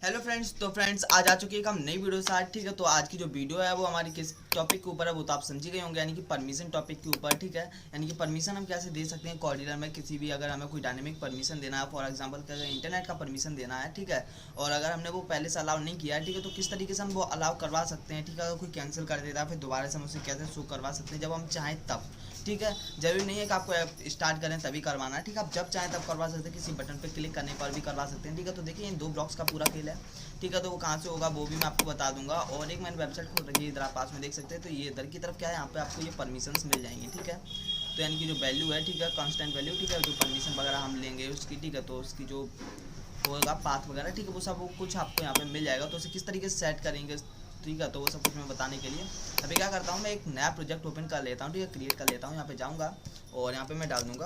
Hello friends. तो friends आज आ चुकी है एक हम नई वीडियो साथ। ठीक है, तो आज की जो वीडियो है वो हमारी किस टॉपिक के ऊपर है वो तो आप समझ गए होंगे, यानी कि परमिशन टॉपिक के ऊपर। ठीक है, यानी कि परमिशन हम कैसे दे सकते हैं कोऑर्डिनेटर में किसी भी, अगर हमें कोई डायनेमिक परमिशन देना है, फॉर एग्जांपल अगर इंटरनेट का परमिशन देना है, ठीक है, और अगर हमने वो पहले से अलाउ नहीं किया है, ठीक है, तो किस तरीके से हम वो अलाउ करवा सकते हैं। ठीक है, अगर कोई कैंसिल कर देता है फिर दोबारा से हम उसे कैसे शो करवा सकते हैं जब हम चाहें तब। ठीक है, जरूरी नहीं है कि आपको ऐप स्टार्ट करें तभी करवाना है। ठीक है, आप जब चाहें तब करवा सकते हैं, किसी बटन पे क्लिक करने पर भी करवा सकते हैं। ठीक है, तो देखिए इन दो ब्लॉक्स का पूरा खेल है। ठीक है, तो वो कहाँ से होगा वो भी मैं आपको बता दूंगा। और एक मैंने वेबसाइट खोल रखी है, इधर आप पास में देख सकते हैं। तो ये इधर की तरफ क्या है, यहाँ पे आपको ये परमिशंस मिल जाएंगे। ठीक है, तो यानी कि जो वैल्यू है, ठीक है, कांस्टेंट वैल्यू, ठीक है, जो परमिशन वगैरह हम लेंगे उसकी, ठीक है, तो उसकी जो होगा पाथ वगैरह, ठीक है, वो सब वो कुछ आपको यहाँ पे मिल जाएगा। तो उसे किस तरीके से सेट करेंगे, ठीक है, तो वो सब कुछ मैं बताने के लिए अभी क्या करता हूँ, मैं एक नया प्रोजेक्ट ओपन कर लेता हूँ। ठीक है, क्रिएट कर लेता हूँ, यहाँ पे जाऊँगा और यहाँ पे मैं डाल दूँगा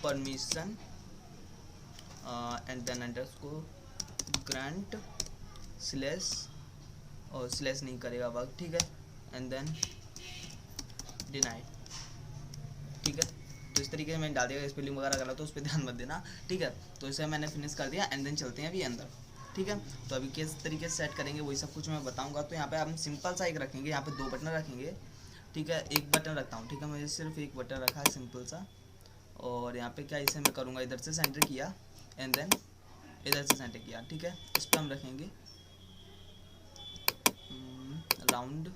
permission and then underscore grant slash, और स्लैश नहीं करेगा वर्क, ठीक है, एंड देन डिनाइड। ठीक है, तो इस तरीके से मैंने डाल दिया, स्पेलिंग वगैरह गलत तो उस पर ध्यान मत देना। ठीक है, तो इसे मैंने फिनिश कर दिया एंड देन चलते हैं अभी अंदर। ठीक है, तो अभी किस तरीके से सेट करेंगे वही सब कुछ मैं बताऊंगा। तो यहाँ पे हम सिंपल सा एक रखेंगे, यहाँ पे दो बटन रखेंगे। ठीक है, एक बटन रखता हूँ, ठीक है, मुझे सिर्फ एक बटन रखा है सिंपल सा। और यहाँ पे क्या इसे मैं करूँगा, इधर से सेंटर किया एंड देन इधर से सेंटर किया। ठीक है, इस पर हम रखेंगे राउंड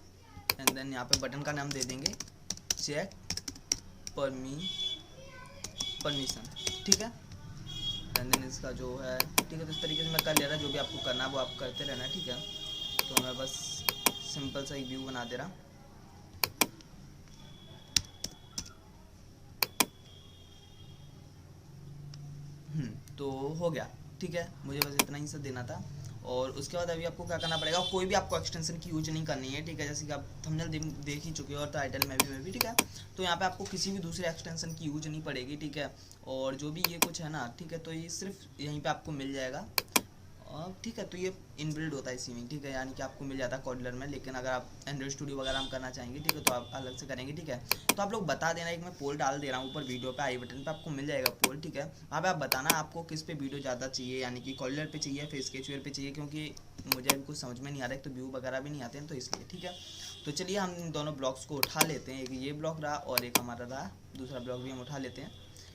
एंड देन यहाँ पे बटन का नाम दे देंगे चेक परमिशन। ठीक है, एंड देन इसका जो है, ठीक है, तो इस तरीके से मैं कर ले रहा, जो भी आपको करना है वो आप करते रहना। ठीक है, तो मैं बस सिंपल सा एक व्यू बना दे रहा। तो हो गया। ठीक है, मुझे बस इतना ही सा देना था। और उसके बाद अभी आपको क्या करना पड़ेगा, कोई भी आपको एक्सटेंशन की यूज नहीं करनी है। ठीक है, जैसे कि आप थंबनेल देख ही चुके हो और टाइटल में भी, ठीक है, तो यहाँ पे आपको किसी भी दूसरे एक्सटेंशन की यूज नहीं पड़ेगी। ठीक है, और जो भी ये कुछ है ना, ठीक है, तो ये सिर्फ यहीं पे आपको मिल जाएगा। ठीक है, तो ये इनबिल्ड होता है इसी में। ठीक है, यानी कि आपको मिल जाता है कॉर्डिलर में, लेकिन अगर आप एंड्रॉइड स्टूडियो वगैरह हम करना चाहेंगे, ठीक है, तो आप अलग से करेंगे। ठीक है, तो आप लोग बता देना, एक मैं पोल डाल दे रहा हूँ ऊपर वीडियो पे, आई बटन पे आपको मिल जाएगा पोल। ठीक है, वहाँ पे आप बताना आपको किस पे वीडियो ज़्यादा चाहिए, यानी कि कॉर्डिलर पे चाहिए फिर स्केचुअल पे चाहिए, क्योंकि मुझे अभी कुछ समझ में नहीं आ रहा है, तो व्यू वगैरह भी नहीं आते हैं, तो इसलिए। ठीक है, तो चलिए हम इन दोनों ब्लॉक्स को उठा लेते हैं, एक ये ब्लॉक रहा और एक हमारा रहा दूसरा ब्लॉक भी हम उठा लेते हैं।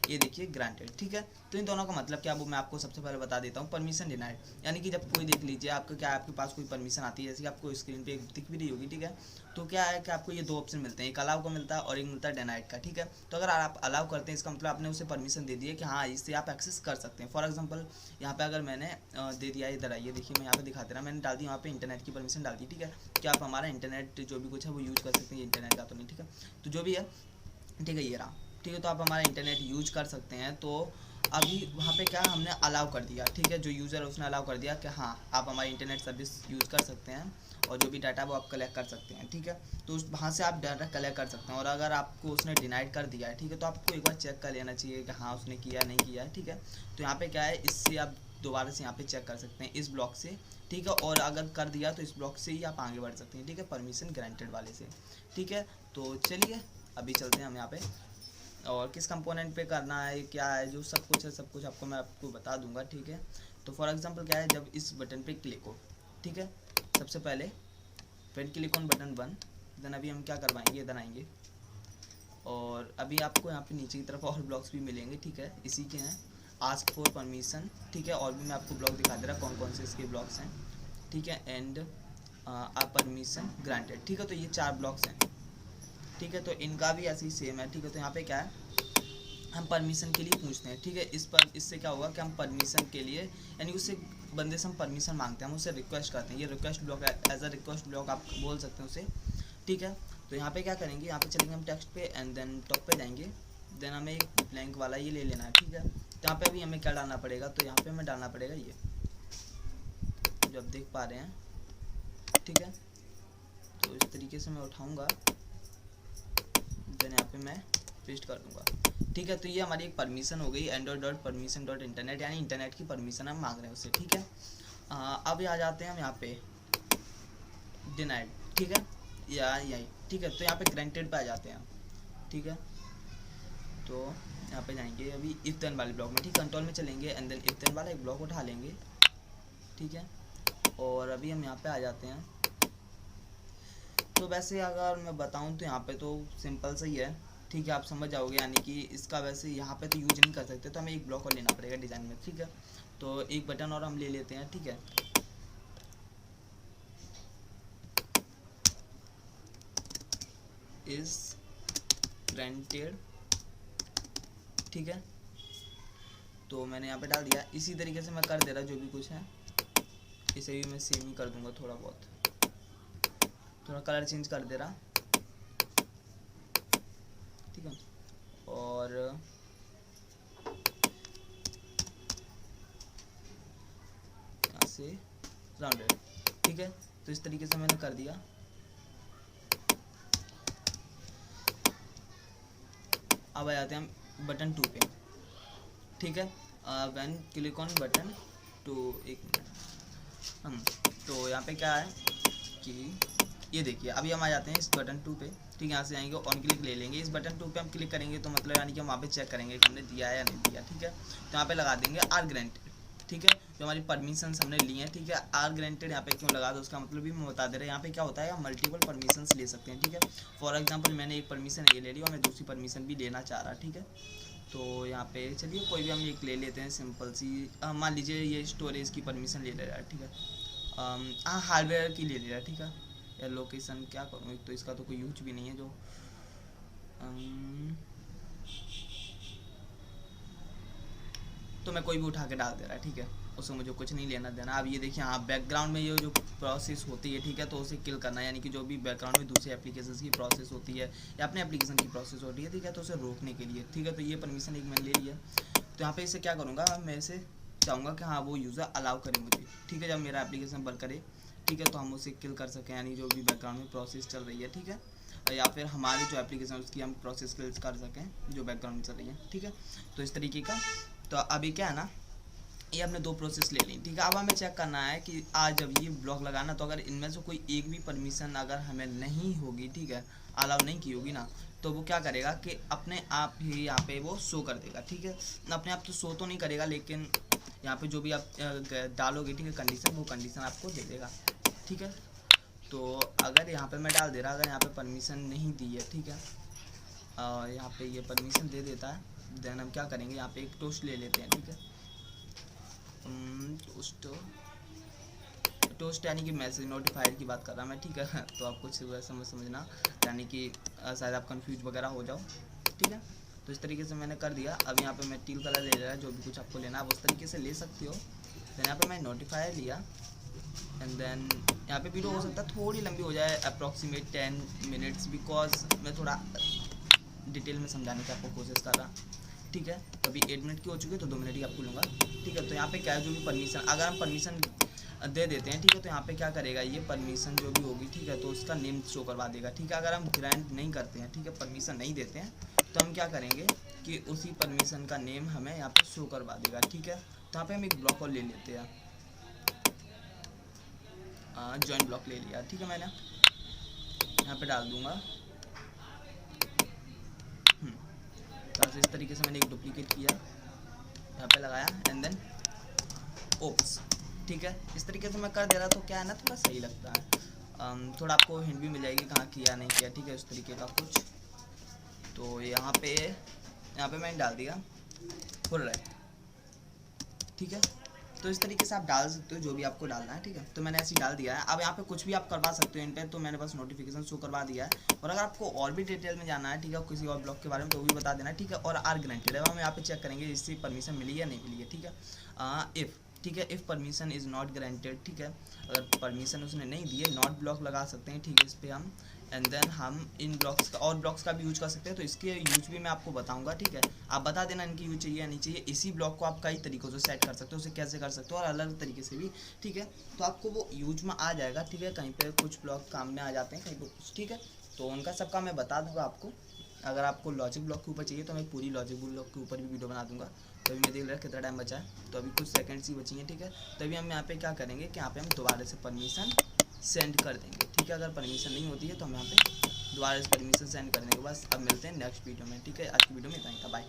ये देखिए ग्रांटेड। ठीक है, तो इन दोनों का मतलब क्या वो मैं आपको सबसे पहले बता देता हूँ। परमिशन डिनाइड, यानी कि जब कोई देख लीजिए आपका क्या आपके पास कोई परमिशन आती है, जैसे कि आपको स्क्रीन पे दिख भी रही होगी। ठीक है, तो क्या है कि आपको ये दो ऑप्शन मिलते हैं, एक अलाउ का मिलता है और एक मिलता है डिनाइड का। ठीक है, तो अगर आप अलाउ करते हैं इसका मतलब आपने उसे परमिशन दे दी है कि हाँ इससे आप एक्सेस कर सकते हैं। फॉर एग्जाम्पल यहाँ पे अगर मैंने दे दिया, इधर आइए देखिए, मैं यहाँ पे दिखा दे रहा, मैंने डाल दी यहाँ पे इंटरनेट की परमिशन डाल दी। ठीक है, कि आप हमारा इंटरनेट जो भी कुछ है वो यूज़ कर सकते हैं, इंटरनेट का तो नहीं। ठीक है, तो जो भी है, ठीक है, ये रहा। ठीक है, तो आप हमारा इंटरनेट यूज कर सकते हैं। तो अभी वहाँ पे क्या हमने अलाउ कर दिया। ठीक है, जो यूज़र है उसने अलाउ कर दिया कि हाँ आप हमारी इंटरनेट सर्विस यूज़ कर सकते हैं और जो भी डाटा वो आप कलेक्ट कर सकते हैं। ठीक है, तो उस वहाँ से आप डाटा कलेक्ट कर सकते हैं। और अगर आपको उसने डिनाइड कर दिया है, ठीक है, तो आपको एक बार चेक कर लेना चाहिए कि हाँ उसने किया नहीं किया है। ठीक है, तो यहाँ पे क्या है, इससे आप दोबारा से यहाँ पे चेक कर सकते हैं इस ब्लॉक से। ठीक है, और अगर कर दिया तो इस ब्लॉक से ही आप आगे बढ़ सकते हैं। ठीक है, परमिशन ग्रांटेड वाले से। ठीक है, तो चलिए अभी चलते हैं हम यहाँ पे, और किस कंपोनेंट पे करना है क्या है, जो सब कुछ है सब कुछ आपको मैं आपको बता दूंगा। ठीक है, तो फॉर एग्जांपल क्या है, जब इस बटन पे क्लिक हो, ठीक है, सबसे पहले फिर क्लिक ऑन बटन 1, देन अभी हम क्या करवाएंगे, इधर आएंगे और अभी आपको यहाँ पे नीचे की तरफ और ब्लॉक्स भी मिलेंगे। ठीक है, इसी के हैं, आस्क फॉर परमिशन। ठीक है, और भी मैं आपको ब्लॉक दिखा दे रहा कौन कौन से इसके ब्लॉक्स हैं। ठीक है, एंड आ परमिशन ग्रांटेड। ठीक है, तो ये 4 ब्लॉक्स हैं। ठीक है, तो इनका भी ऐसे ही सेम है। ठीक है, तो यहाँ पे क्या है, हम परमिशन के लिए पूछते हैं। ठीक है, इससे क्या होगा कि हम परमिशन के लिए, यानी उससे बंदे से हम परमिशन मांगते हैं, हम उससे रिक्वेस्ट करते हैं। ये रिक्वेस्ट ब्लॉक है, एज अ रिक्वेस्ट ब्लॉक आप बोल सकते हैं उसे। ठीक है, तो यहाँ पे क्या करेंगे, यहाँ पे चलेंगे हम टेक्स्ट पे एंड देन टॉप पे जाएंगे, देन हमें एक ब्लैंक वाला ये ले लेना है। ठीक है, तो यहाँ पे अभी हमें क्या डालना पड़ेगा, तो यहाँ पे हमें डालना पड़ेगा ये जो आप देख पा रहे हैं। ठीक है, तो इस तरीके से मैं उठाऊँगा, देन यहाँ पे मैं पेस्ट कर दूंगा। ठीक है, तो ये हमारी एक परमिशन हो गई, Android dot permission dot internet, यानी इंटरनेट की परमिशन हम मांग रहे हैं उससे। ठीक है, अब आ जाते हैं हम यहाँ पे डिनाइड। ठीक है, या यही। ठीक है, तो यहाँ पे ग्रांटेड पे आ जाते हैं। ठीक है, तो यहाँ पे जाएंगे अभी इफ देन वाले ब्लॉक में। ठीक, कंट्रोल में चलेंगे एंड देन इफ देन वाला एक ब्लॉक उठा लेंगे ठीक है। और अभी हम यहाँ पे आ जाते हैं। तो वैसे अगर मैं बताऊँ तो यहाँ पे तो सिंपल सा ही है, ठीक है, आप समझ जाओगे, यानी कि इसका वैसे यहाँ पे तो यूज नहीं कर सकते, तो हमें एक ब्लॉक और लेना पड़ेगा डिज़ाइन में, ठीक है। तो एक बटन और हम ले लेते हैं, ठीक है। इज ग्रांटेड, ठीक है। तो मैंने यहाँ पे डाल दिया। इसी तरीके से मैं कर दे रहा जो भी कुछ है, इसे भी मैं सेम ही कर दूंगा, थोड़ा बहुत, थोड़ा कलर चेंज कर दे रहा, ठीक है। और यहाँ से राउंडेड, ठीक है। तो इस तरीके से मैंने कर दिया। अब आ जाते हैं हम बटन 2 पे, ठीक है। व्हेन क्लिक ऑन बटन 2, एक मिनट, तो यहाँ पे क्या है कि ये देखिए, अभी हम आ जाते हैं इस बटन 2 पे, ठीक है। यहाँ से आएंगे, ऑन क्लिक ले लेंगे। इस बटन 2 पे हम क्लिक करेंगे तो मतलब यानी कि हम वहाँ पे चेक करेंगे कि हमने दिया है या नहीं दिया, ठीक है। तो यहाँ पे लगा देंगे आर ग्रांटेड, ठीक है। जो हमारी परमिशन हमने ली हैं, ठीक है। आर ग्रांटेड यहाँ पे क्यों लगा, तो उसका मतलब भी मैं बता दे रहा है। यहाँ पे क्या होता है, हम मल्टीपल परमिशंस ले सकते हैं, ठीक है। फॉर एग्जांपल मैंने एक परमिशन ये ले ली और मैं दूसरी परमिशन भी लेना चाह रहा, ठीक है। तो यहाँ पे चलिए कोई भी हम एक ले लेते हैं, सिंपल सी, मान लीजिए ये स्टोरेज की परमिशन ले रहा है, ठीक है। हाँ, हार्डवेयर की ले रहा है, ठीक है। या लोकेशन क्या करूँ, एक तो इसका तो कोई यूज भी नहीं है, जो तो मैं कोई भी उठा के डाल दे रहा है, ठीक है। उससे मुझे कुछ नहीं लेना देना। अब ये देखिए, हाँ, बैकग्राउंड में ये जो प्रोसेस होती है, ठीक है, तो उसे किल करना है, यानी कि जो भी बैकग्राउंड में दूसरी एप्लीकेशन की प्रोसेस होती है या अपने एप्लीकेशन की प्रोसेस होती है, ठीक है, तो उसे रोकने के लिए, ठीक है। तो ये परमिशन एक मैंने ले लिया। तो यहाँ पे इसे क्या करूँगा, मैं इसे चाहूँगा कि हाँ वो यूज़र अलाउ करे मुझे, ठीक है। जब मेरा एप्लीकेशन वर्क करे, ठीक है, तो हम उसे किल कर सकें, यानी जो भी बैकग्राउंड में प्रोसेस चल रही है, ठीक है। या फिर हमारी जो एप्लीकेशन उसकी हम प्रोसेस किल कर सकें जो बैकग्राउंड में चल रही है, ठीक है। तो इस तरीके का। तो अभी क्या है ना, ये हमने 2 प्रोसेस ले ली, ठीक है। अब हमें चेक करना है कि आज जब ये ब्लॉक लगाना, तो अगर इनमें से कोई एक भी परमिशन अगर हमें नहीं होगी, ठीक है, अलाउ नहीं की होगी ना, तो वो क्या करेगा कि अपने आप ही यहाँ पे वो शो कर देगा, ठीक है। अपने आप तो शो तो नहीं करेगा, लेकिन यहाँ पे जो भी आप डालोगे, ठीक है, कंडीशन, वो कंडीशन आपको दे देगा, ठीक है। तो अगर यहाँ पे मैं डाल दे रहा, अगर यहाँ पे परमिशन नहीं दी है, ठीक है, यहाँ पे ये परमिशन दे देता है, देन हम क्या करेंगे, यहाँ पे एक टोस्ट ले लेते हैं, ठीक है। टोस्ट यानी कि मैसेज नोटिफायर की बात कर रहा मैं, ठीक है। तो आप कुछ समझना, यानी कि शायद आप कंफ्यूज वगैरह हो जाओ, ठीक है। तो इस तरीके से मैंने कर दिया। अब यहाँ पे मैं टील कलर ले रहा है, जो भी कुछ आपको लेना आप उस तरीके से ले सकते हो। देन यहाँ पे मैं नोटिफायर लिया, एंड देन यहाँ पे वीडियो हो सकता है थोड़ी लंबी हो जाए, अप्रॉक्सीमेट 10 मिनट्स, बिकॉज मैं थोड़ा डिटेल में समझाने की आपको कोशिश कर रहा, ठीक है। तो अभी 8 मिनट की हो चुकी है, तो 2 मिनट ही आपको लूँगा, ठीक है। तो यहाँ पे क्या है, जो भी परमिशन अगर हम परमिशन दे देते हैं, ठीक है, तो यहाँ पे क्या करेगा, ये परमिशन जो भी होगी, ठीक है, तो उसका नेम शो करवा देगा, ठीक है। अगर हम ग्रांट नहीं करते हैं, ठीक है, परमिशन नहीं देते हैं, तो हम क्या करेंगे कि उसी परमिशन का नेम हमें यहाँ पे शो करवा देगा, ठीक है। तो यहाँ पे हम एक ब्लॉक और ले लेते हैं, जॉइंट ब्लॉक ले लिया, ठीक है। मैंने यहाँ पे डाल दूँगा, तो इस तरीके से मैंने एक डुप्लीकेट किया, यहाँ पे लगाया, एंड देन ओप्स, ठीक है। इस तरीके से मैं कर दे रहा, तो क्या है ना, थोड़ा सही लगता है, थोड़ा आपको हिंट भी मिल जाएगी कहाँ किया नहीं किया, ठीक है, इस तरीके का कुछ। तो यहाँ पे मैंने डाल दिया फुल राइट, ठीक है। तो इस तरीके से आप डाल सकते हो जो भी आपको डालना है, ठीक है। तो मैंने ऐसे ही डाल दिया है। अब यहाँ पे कुछ भी आप करवा सकते हो इन पे, तो मैंने बस नोटिफिकेशन शो करवा दिया है। और अगर आपको और भी डिटेल में जाना है, ठीक है, किसी और ब्लॉक के बारे में, तो वो भी बता देना, ठीक है। और आर ग्रांटेड है, हम यहाँ पे चेक करेंगे इससे परमिशन मिली या नहीं मिली है, ठीक है। इफ़, ठीक है, if permission is not granted, ठीक है, अगर परमिशन उसने नहीं दी है, नॉट ब्लॉक लगा सकते हैं, ठीक है, इस पर हम। एंड देन हम इन ब्लॉक्स का और ब्लॉक्स का भी यूज कर सकते हैं, तो इसके यूज भी मैं आपको बताऊंगा, ठीक है। आप बता देना इनकी यूज चाहिए या नहीं चाहिए। इसी ब्लॉक को आप कई तरीक़ों से सेट कर सकते हो, उसे कैसे कर सकते हो, और अलग तरीके से भी, ठीक है। तो आपको वो यूज में आ जाएगा, ठीक है। कहीं पे कुछ ब्लॉक काम में आ जाते हैं, कहीं पे, ठीक है। तो उनका सबका मैं बता दूँगा आपको। अगर आपको लॉजिक ब्लॉक के ऊपर चाहिए तो मैं पूरी लॉजिक ब्लॉक के ऊपर भी वीडियो बना दूँगा। तो अभी मैं देख रहा कितना टाइम बचा है, तो अभी कुछ सेकंड्स ही बची हैं, ठीक है। तभी हम यहाँ पे क्या करेंगे कि यहाँ पे हम दोबारा से परमिशन सेंड कर देंगे, ठीक है। अगर परमिशन नहीं होती है तो हम यहाँ पे दोबारा से परमिशन सेंड कर देंगे। बस अब मिलते हैं नेक्स्ट वीडियो में, ठीक है। आज की वीडियो में इतना ही था, बाय।